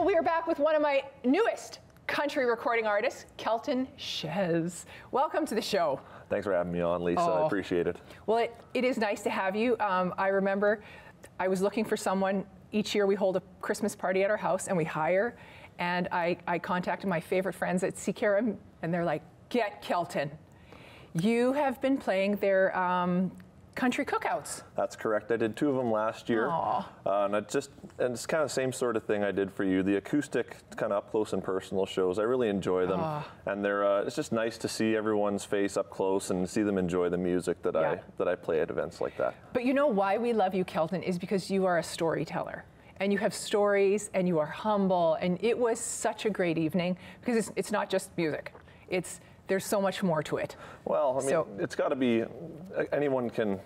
Well, we are back with one of my newest country recording artists, Kelten Chyz. Welcome to the show. Thanks for having me on, Lisa. I appreciate it. Well, it is nice to have you. I remember I was looking for someone. Each year we hold a Christmas party at our house and we hire. And I contacted my favorite friends at Saskatchewan and they're like, get Kelten. You have been playing their country cookouts. That's correct. I did 2 of them last year. And it's kind of the same sort of thing I did for you. The acoustic, kind of up close and personal shows. I really enjoy them. And they're it's just nice to see everyone's face up close and see them enjoy the music that I play at events like that. But you know why we love you, Kelten, is because you are a storyteller. And you have stories and you are humble. And it was such a great evening because it's not just music. There's so much more to it. Well, I mean, it's got to be, anyone can,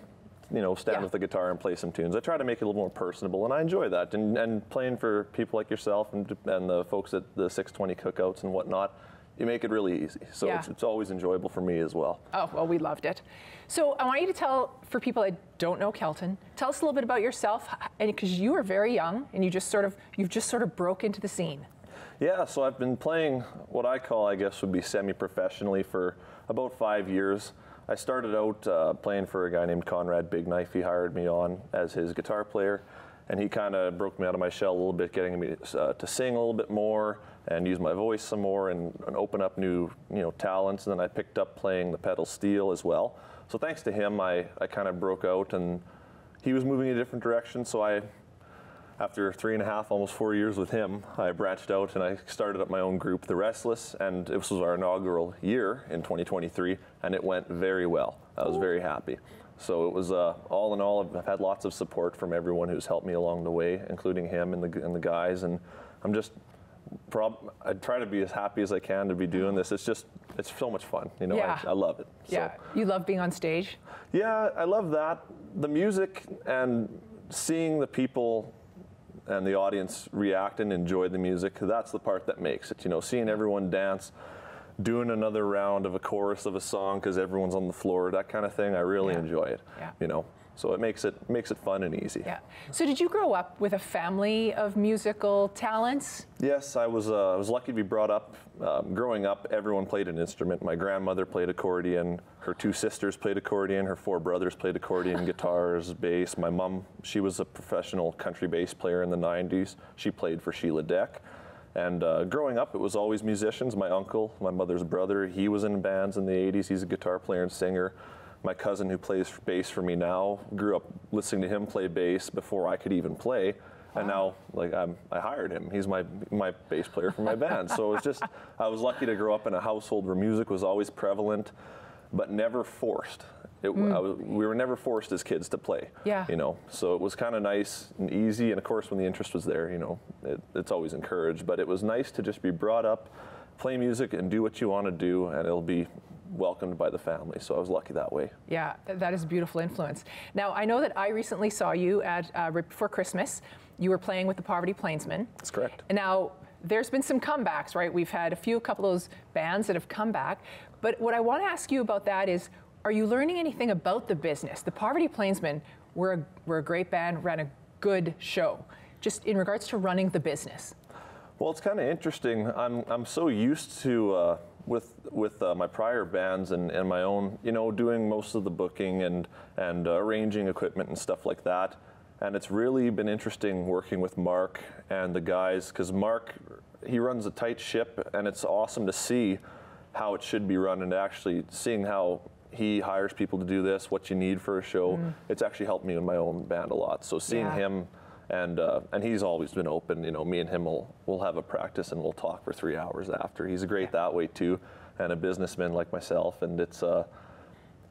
stand with the guitar and play some tunes. I try to make it a little more personable, and I enjoy that. And playing for people like yourself and the folks at the 620 cookouts and whatnot, you make it really easy. So it's always enjoyable for me as well. Oh, well, we loved it. So I want you to tell, for people that don't know Kelten, tell us a little bit about yourself, and because you are very young and you've just sort of broke into the scene. Yeah, so I've been playing what I call, I guess, would be semi-professionally for about 5 years. I started out playing for a guy named Conrad Big Knife. He hired me on as his guitar player, and he kind of broke me out of my shell a little bit, getting me to sing a little bit more and use my voice some more and open up new talents. And then I picked up playing the pedal steel as well. So thanks to him, I kind of broke out, and he was moving in a different direction. So after 3.5, almost 4 years with him, I branched out and I started up my own group, The Restless, and this was our inaugural year in 2023, and it went very well. I was very happy. So it was all in all, I've had lots of support from everyone who's helped me along the way, including him and the guys, and I try to be as happy as I can to be doing this. It's so much fun, I love it. Yeah, you love being on stage? Yeah, I love that. The music and seeing the people and the audience react and enjoy the music, that's the part that makes it. Seeing everyone dance, doing another round of a chorus of a song because everyone's on the floor, that kind of thing, I really enjoy it. So it makes it fun and easy. Yeah. So did you grow up with a family of musical talents? Yes, I was lucky to be brought up. Growing up, everyone played an instrument. My grandmother played accordion. Her 2 sisters played accordion. Her 4 brothers played accordion, guitars, bass. My mom, she was a professional country bass player in the 90s. She played for Sheila Deck. And growing up, it was always musicians. My uncle, my mother's brother, he was in bands in the 80s. He's a guitar player and singer. My cousin, who plays bass for me now, grew up listening to him play bass before I could even play. And now, I hired him. He's my bass player for my band. So I was lucky to grow up in a household where music was always prevalent, but never forced. We were never forced as kids to play. So it was kind of nice and easy. And of course, when the interest was there, it's always encouraged. But it was nice to just be brought up, play music, and do what you want to do, and it'll be welcomed by the family, so I was lucky that way. Yeah, that is a beautiful influence. Now, I know that I recently saw you at right before Christmas. You were playing with the Poverty Plainsmen. That's correct. And now, there's been some comebacks, right? We've had a couple of those bands that have come back. But what I want to ask you about that is, are you learning anything about the business? The Poverty Plainsmen were a great band, ran a good show, just in regards to running the business. Well, it's kind of interesting. I'm so used to with my prior bands and my own, doing most of the booking and arranging equipment and stuff like that. And it's really been interesting working with Mark and the guys, because Mark, he runs a tight ship, and it's awesome to see how it should be run and actually seeing how he hires people to do this, what you need for a show. It's actually helped me in my own band a lot. So seeing him, and he's always been open. Me and him we'll have a practice and we'll talk for 3 hours after. He's great that way too, and a businessman like myself. And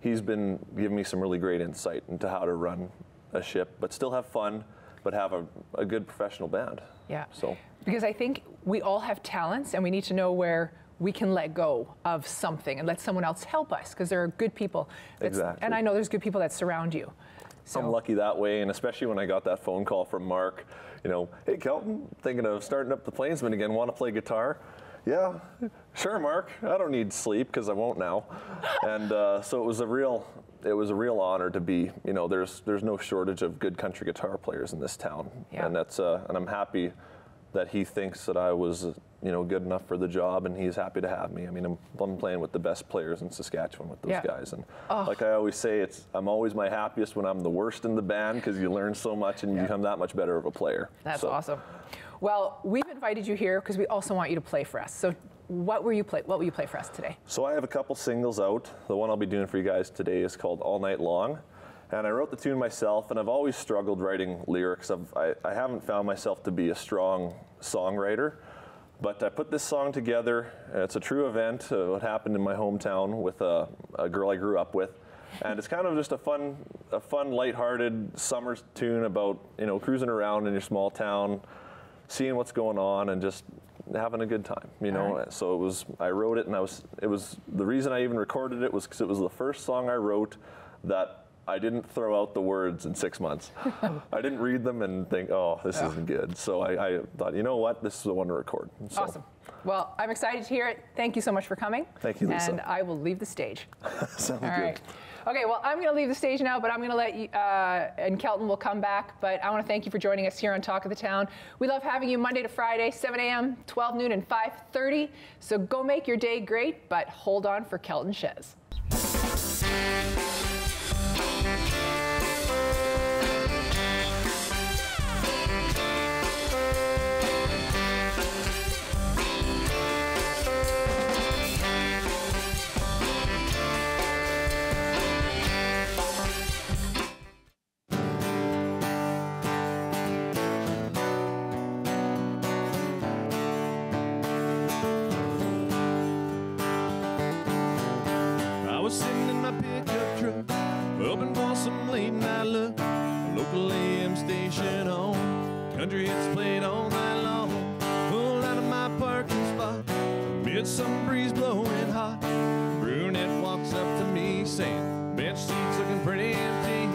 he's been giving me some really great insight into how to run a ship, but still have fun, but have a good professional band. Yeah. So because I think we all have talents, and we need to know where we can let go of something and let someone else help us, because there are good people. Exactly. And I know there's good people that surround you. So. I'm lucky that way, and especially when I got that phone call from Mark, hey Kelten, thinking of starting up the Plainsmen again, want to play guitar? Yeah, sure, Mark. I don't need sleep because I won't now. And so it was a real honor to be. There's no shortage of good country guitar players in this town, and and I'm happy that he thinks that I was, you know, good enough for the job, and he's happy to have me. I mean, I'm playing with the best players in Saskatchewan with those guys, and like I always say, I'm always my happiest when I'm the worst in the band, because you learn so much and you become that much better of a player. That's awesome. Well, we've invited you here because we also want you to play for us. So what will you play for us today? So I have a couple singles out. The one I'll be doing for you guys today is called All Night Long. And I wrote the tune myself, and I've always struggled writing lyrics. I haven't found myself to be a strong songwriter, but I put this song together. It's a true event, what happened in my hometown with a girl I grew up with. And it's kind of just a fun, lighthearted summer tune about, you know, cruising around in your small town, seeing what's going on, and just having a good time, you know. Right. So I wrote it, and it was the reason I even recorded it was because it was the first song I wrote that I didn't throw out the words in 6 months. I didn't read them and think, oh, this isn't good. So I thought, you know what, this is the one to record. So. Awesome. Well, I'm excited to hear it. Thank you so much for coming. Thank you, Lisa. And I will leave the stage. Sounds All good. Right. Okay, well, I'm going to leave the stage now, but I'm going to let you, and Kelten will come back. But I want to thank you for joining us here on Talk of the Town. We love having you Monday to Friday, 7 a.m., 12 noon, and 5:30. So go make your day great, but hold on for Kelten Chyz. I was sitting in my pickup truck, hoping for some late night look. A local AM station on, country hits played all night long. Pulled out of my parking spot, amid some breeze blowing hot. Brunette walks up to me saying, bench seat's looking pretty empty.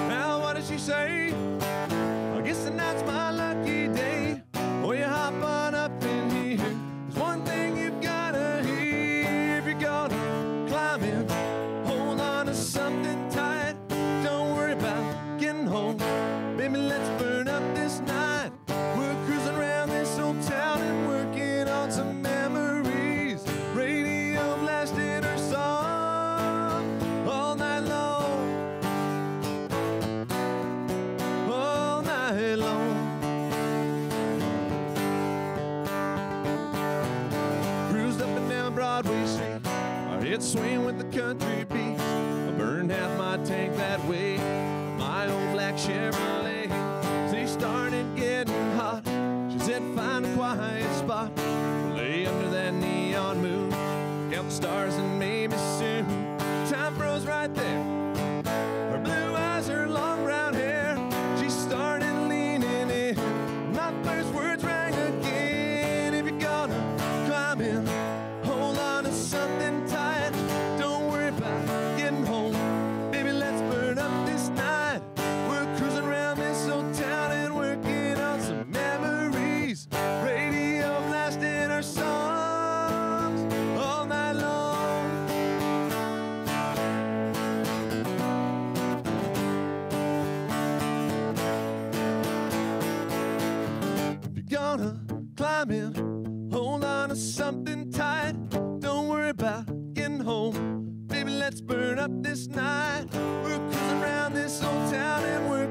Now what did she say? I guess tonight's my lucky day. Oh, you hop on up in here. There's one thing you've gotta hear if you're gonna climb in. Hold on to something tight. Don't worry about getting home. Baby, let's burn up this night. We're cruising around this old town and working on some memories. Radio blasting her song all night long. All night long. Cruised up and down Broadway Street. I hit swing with the country beat. I burned half my tank that way. My old black Chevrolet. They started getting hot. She said, find a quiet spot. Lay under that neon moon. Count the stars and maybe soon. Time froze right there. Her blue eyes, her long brown hair. She started leaning in. My first words rang again. If you're gonna climb in, hold on to something tight. Don't worry about getting home. Baby, let's burn up this night. We're cruising around this old town and working on some memories. Radio blasting our songs all night long. If you're gonna climb in, hold on to something tight. Don't worry about getting home. Baby, let's burn up this night. We're cruising around this old town and we're